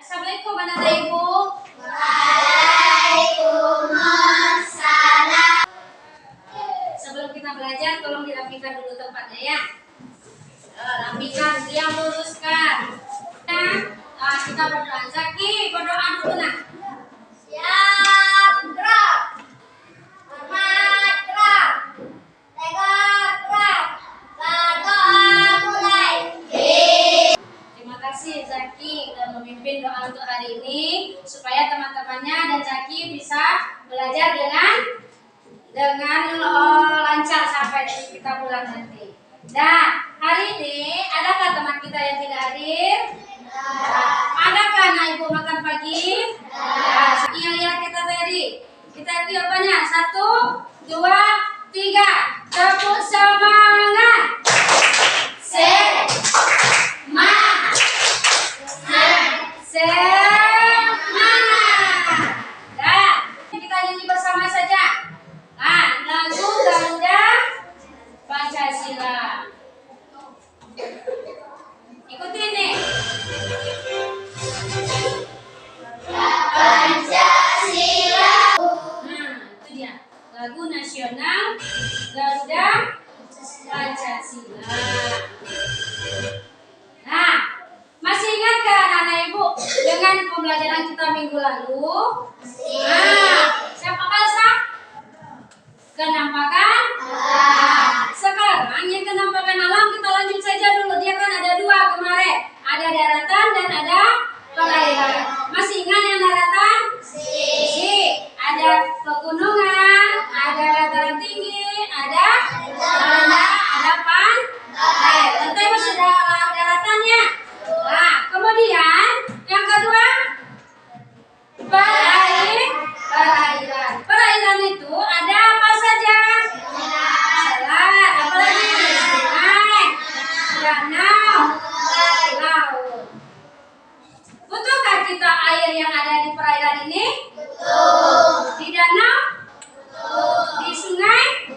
Assalamualaikum anak-anak ibu. Waalaikumsalam. Sebelum kita belajar, tolong dirapikan dulu tempatnya ya. Rapikan, diam, luruskan. Nah, kita berdoa. Zaki, berdoa dulu nak. Siap, gerak. Hormat, gerak. Tegak, gerak. Berdoa mulai. Terima kasih Zaki sudah memimpin doa untuk hari ini supaya teman-temannya dan Zaki bisa belajar dengan lancar sampai kita pulang nanti. Nah, hari ini adakah teman kita yang tidak hadir? Adakah anak ibu makan pagi? Iya kita tadi. Kita apanya? 1, 2, 3. Tepuk semangat. Kita nyanyi bersama saja. Nah, lagu Garuda Pancasila. Ikuti nih. Pancasila. Nah, itu dia. Lagu nasional Garuda Pancasila. Nah, masih ingatkah anak-anak ibu dengan pembelajaran kita minggu lalu? Nah, siapa bahasa? Kenampakan? Sekarang yang kenampakan alam kita lanjut saja dulu. Dia kan ada 2 kemarin. Ada daratan dan ada perairan. Masih ingat yang daratan? Ada pegunungan, ada dataran tinggi, ada rendah, ada pantai. Pantai masih ada daratannya. Nah, kemudian yang kedua perairan. Perairan itu ada apa saja? Selat, apalagi sungai, danau, laut. Butuhkah kita air yang ada di perairan ini? Di danau? Di sungai?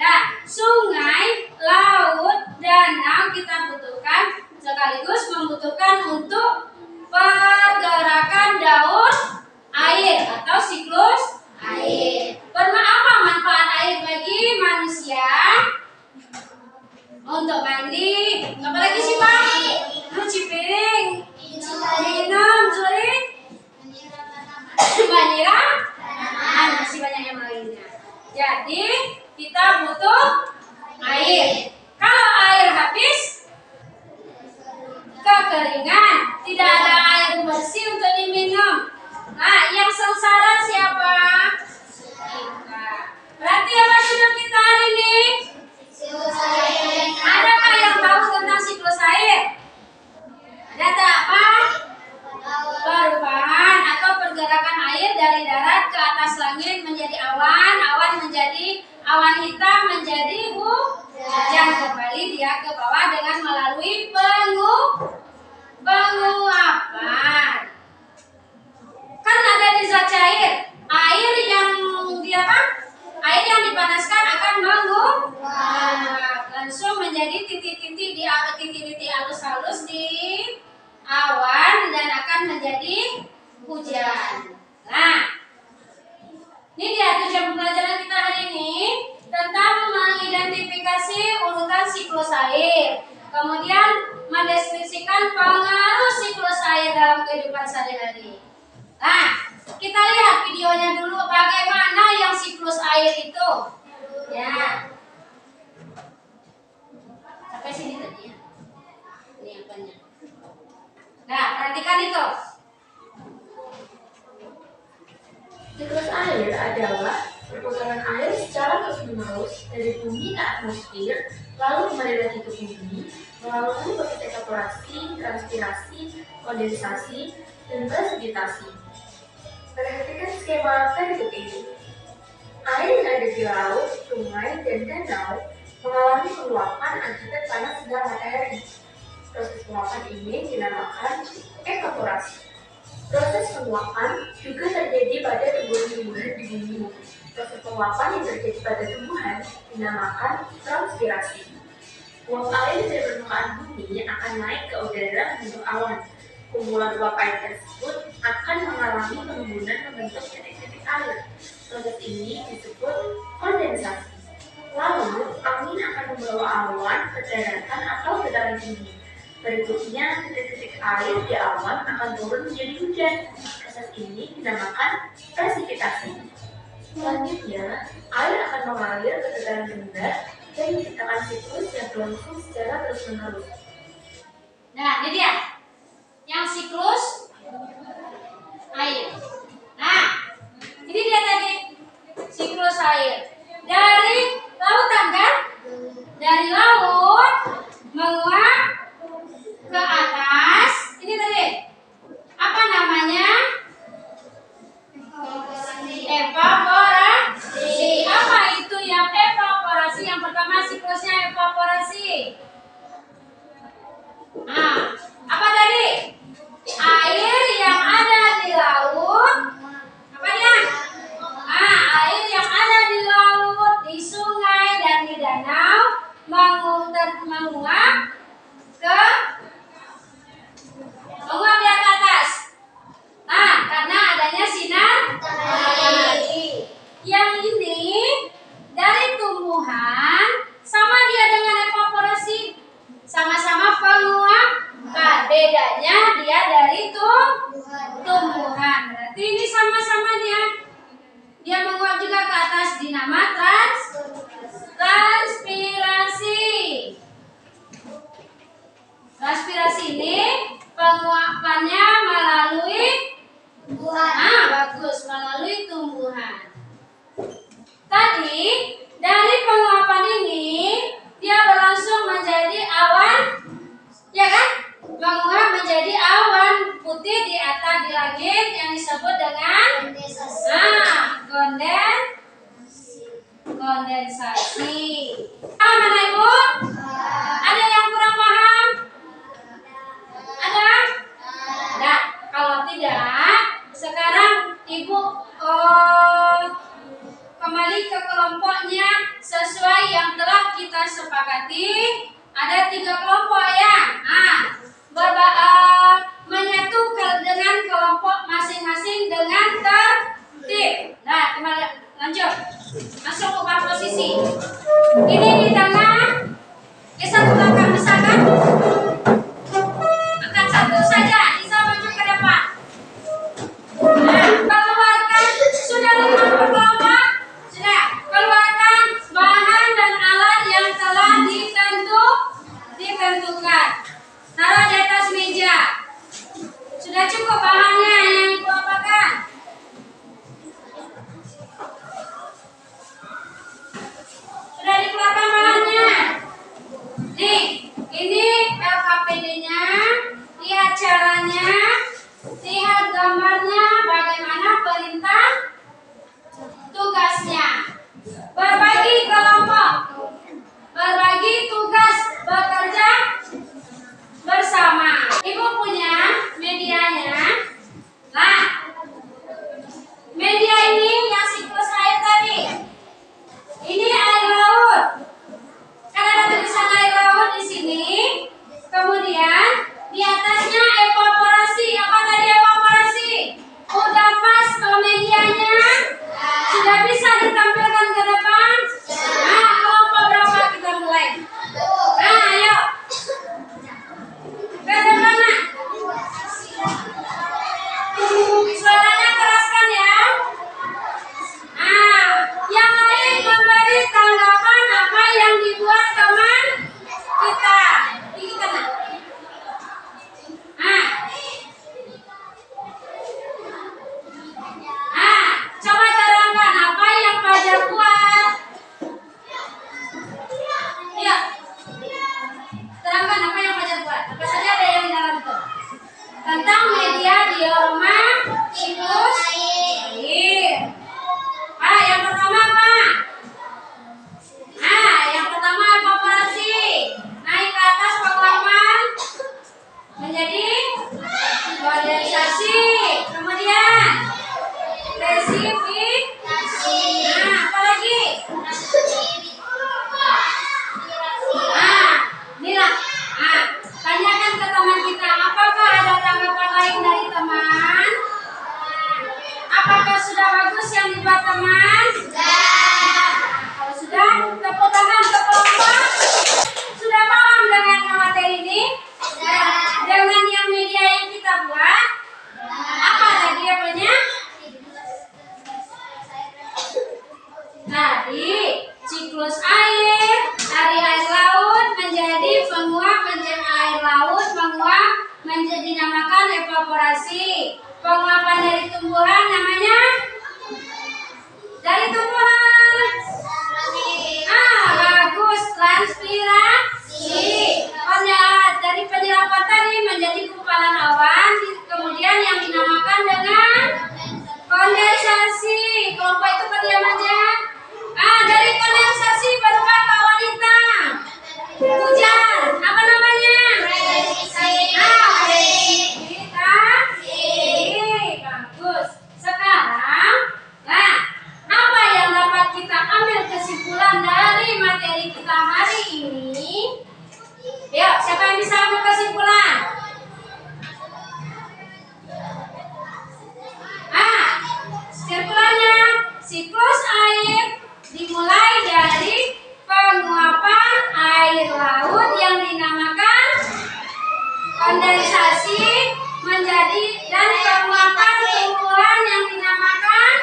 Nah, sungai, laut, danau kita butuhkan sekaligus membutuhkan untuk pergerakan daun air atau siklus air. Apa manfaat air bagi manusia? Untuk mandi, apalagi sih Pak? Cuci piring, minum, menyiram, masih banyak yang lainnya. Jadi kita butuh air. Kalau air habis, kekeringan, tidak ada air bersih untuk diminum. Nah, yang sengsara siapa? Kita. Berarti apa sudah kita hari ini? Adakah yang tahu tentang siklus air? Ada apa? Perubahan atau pergerakan air dari darat ke atas langit menjadi awan, awan menjadi awan hitam menjadi hujan, kembali dia ke bawah dengan melalui penguapan. Kan ada di zat cair, air yang air yang dipanaskan akan menguap, langsung menjadi titik-titik halus-halus di awan dan akan menjadi hujan. Nah, ini dia tujuan pembelajaran kita hari ini tentang mengidentifikasi urutan siklus air, kemudian mendeskripsikan pengaruh siklus air dalam kehidupan sehari-hari. Nah, kita lihat videonya dulu bagaimana yang siklus air itu. Ya. Sampai sini tadi ya. Ini apanya? Nah, perhatikan itu. Siklus air adalah perputaran air secara terus-menerus dari bumi ke atmosfer, lalu kembali lagi ke bumi, melalui proses evaporasi, transpirasi, kondensasi, dan presipitasi. Perhatikan skema berikut ini. Air yang ada di laut, sungai, dan danau mengalami penguapan akibat panas sinar matahari. Proses penguapan ini dinamakan evaporasi. Proses penguapan juga terjadi pada tumbuhan-tumbuhan di bumi. Proses penguapan yang terjadi pada tumbuhan dinamakan transpirasi. Uap air dari permukaan bumi akan naik ke udara membentuk awan. kumpulan uap air tersebut akan mengalami penimbunan membentuk titik-titik air. Proses ini disebut kondensasi. Lalu, angin akan membawa awan ke daratan atau dataran tinggi. Berikutnya, titik-titik air di awan akan turun menjadi hujan. Proses ini dinamakan presipitasi. Selanjutnya, air akan mengalir ke dataran rendah dan menciptakan siklus yang berlangsung secara terus-menerus. Nah, ini dia yang siklus air. Nah, ini dia tadi siklus air. Dari lautan kan? Dari laut menguap ke atas. Ini tadi apa namanya? Evaporasi. Apa itu yang evaporasi? Yang pertama siklusnya evaporasi. Nah, apa tadi? Air yang ada di laut. Apa dia? Air yang ada di laut, di sungai dan di danau menguap di atas. Nah, karena adanya sinar matahari. Yang ini dari tumbuhan sama dia dengan evaporasi, sama-sama penguapan. Bedanya dia dari tumbuhan. Berarti ini sama-sama dia menguap juga ke atas, dinama transpirasi. Transpirasi ini penguapannya melalui melalui tumbuhan. Tadi dari penguapan ini dia berlangsung menjadi awan, ya kan? Menguap menjadi awan putih di atas di langit yang disebut dengan kondensasi. Mana Ibu? Ada yang kurang paham? Ada? Nah, kalau tidak, sekarang Ibu kembali ke kelompoknya sesuai yang telah kita sepakati. Ada 3 kelompok ya. Menyatu dengan kelompok masing-masing dengan tertib. Nah, kembali lanjut. Masuk ke posisi. Ini di tengah. Geser ke belakang misalkan. Angkat satu saja, bisa maju ke depan. Nah, keluarkan sudah 5 kelompok. Sudah, keluarkan bahan dan alat yang telah ditentukan. Taruh di atas meja. Sudah cukup bahannya yang Ibu apakan? Sudah dikeluarkan bahannya. Nih, ini LKPD-nya. Lihat caranya. Lihat gambarnya. Bagaimana perintah tugasnya. Berbagi kelompok. Berbagi tugas. Bekerja bersama. Ibu punya medianya. Nah, media ini yang siklus air tadi. Ini air laut. Kan ada tulisan air laut di sini. Kemudian di atasnya evaporasi. Apa tadi evaporasi? Udah pas ke medianya? Sudah bisa ditampilkan ke depan? Nah, kelompok berapa kita mulai? Nah, ayo. Ke depan. Suaranya keraskan ya. Nah, yang lain memberi tanggapan apa yang dibuat teman kita. Ini kena. Coba terangkan apa yang Fajar buat. Iya. Terangkan apa yang Fajar buat. Apa saja ada yang di dalam itu. Tentang media diorama siklus air. Yang pertama apa? Yang pertama evaporasi. Naik ke atas penguapan menjadi kondensasi. Kemudian presipitasi. Apa lagi? Inilah. Tanyakan ke teman kita, apakah ada tanggapan dinamakan evaporasi. Penguapan dari tumbuhan namanya dari tumbuhan. Bagus, transpirasi. Dari penyerapan tadi menjadi gumpalan awan, kemudian yang dinamakan dengan kondensasi. Kelompok itu berdiam aja. Dari kondensasi berubah ke awan hitam. Hujan, apa namanya? Bagus. Sekarang, apa yang dapat kita ambil kesimpulan dari materi kita hari ini? Yuk, siapa yang bisa ambil kesimpulan? Kesimpulannya, siklus air dimulai dari penguapan air laut yang dinamakan kondensasi menjadi dan penguapan tumbuhan yang dinamakan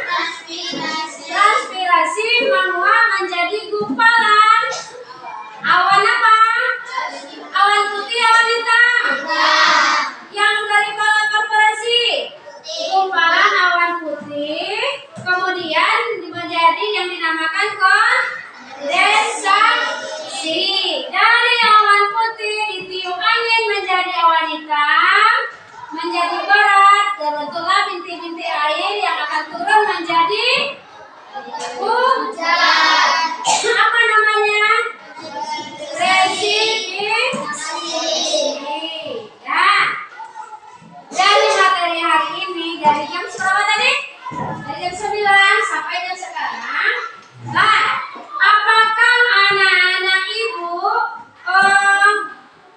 transpirasi menguap menjadi gumpalan awan apa? Awan putih, awan hitam. Yang dari evaporasi gumpalan awan putih, kemudian menjadi yang dinamakan kondensasi. Dari awan putih ditiup angin menjadi awan hitam, menjadi berat, terbentuklah bintik-bintik air yang akan turun menjadi hujan. Apa namanya? Presipitation. Dari materi hari ini dari jam berapa tadi? Dari jam 9 sampai jam sekarang. Apakah anak-anak ibu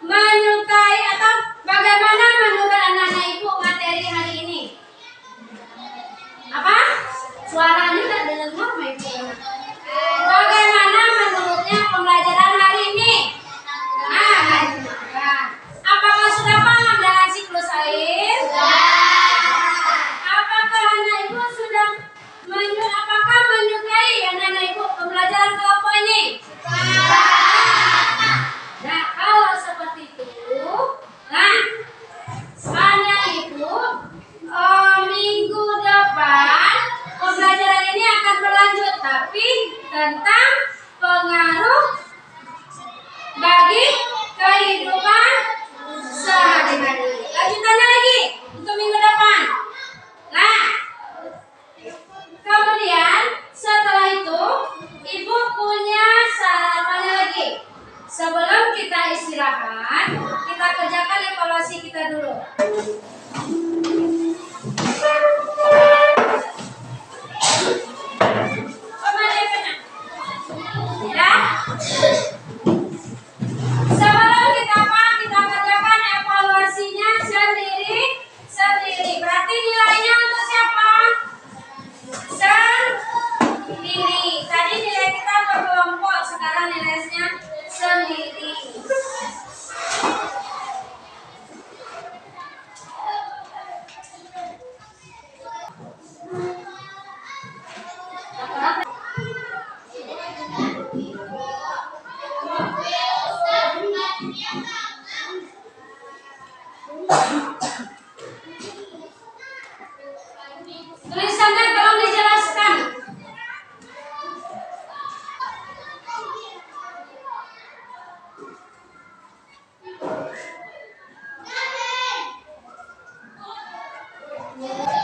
menyukai atau bagaimana menurut anak-anak ibu materi hari ini? Apa? Suaranya tak dengar, ibu. Bagaimana menurutnya pembelajaran hari ini? Apakah sudah paham dengan siklus air? Apakah anak ibu sudah menyukai anak-anak ibu pembelajaran kelompok ini? Nah, kalau seperti itu, anak ibu minggu depan pembelajaran ini akan berlanjut, tapi tentang pengaruh bagi kehidupan sehari-hari. Lanjutannya lagi untuk minggu depan. Kemudian setelah itu ibu punya sarapannya lagi. Sebelum kita istirahat, kita kerjakan evaluasi kita dulu. Ya. Sebelum kita kerjakan evaluasinya sendiri. Berarti nilainya untuk siapa? Sendiri. Tadi nilai kita berkelompok, sekarang nilainya sendiri. Tulisannya tolong dijelaskan.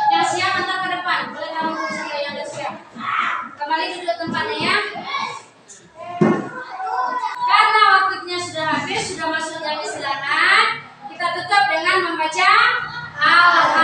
Yang siap antara ke depan. Boleh tahu saya yang sudah siap. Kembali duduk tempatnya ya. Karena waktunya sudah habis, sudah masuk jam istirahat, kita tutup dengan membaca al